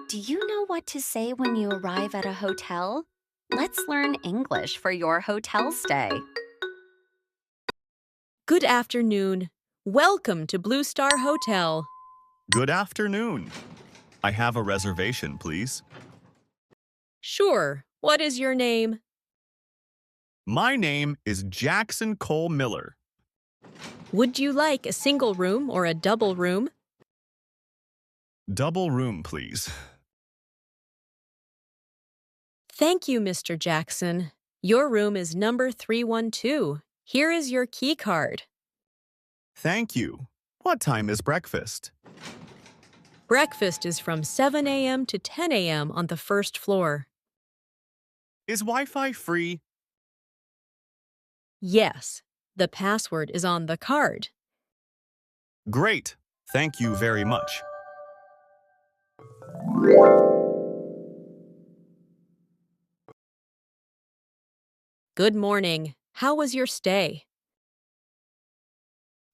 Do you know what to say when you arrive at a hotel? Let's learn English for your hotel stay. Good afternoon. Welcome to Blue Star Hotel. Good afternoon. I have a reservation, please. Sure. What is your name? My name is Jackson Cole Miller. Would you like a single room or a double room? Double room, please. Thank you, Mr. Jackson. Your room is number 312. Here is your key card. Thank you. What time is breakfast? Breakfast is from 7 a.m. to 10 a.m. on the first floor. Is Wi-Fi free? Yes, the password is on the card. Great. Thank you very much. Good morning. How was your stay?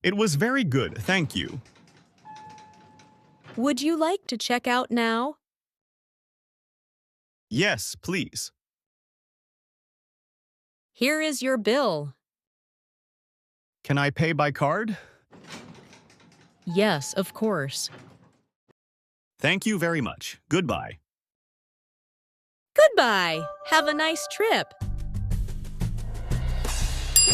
It was very good, thank you. Would you like to check out now? Yes, please. Here is your bill. Can I pay by card? Yes, of course. Thank you very much. Goodbye. Goodbye. Have a nice trip.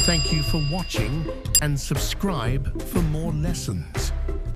Thank you for watching and subscribe for more lessons.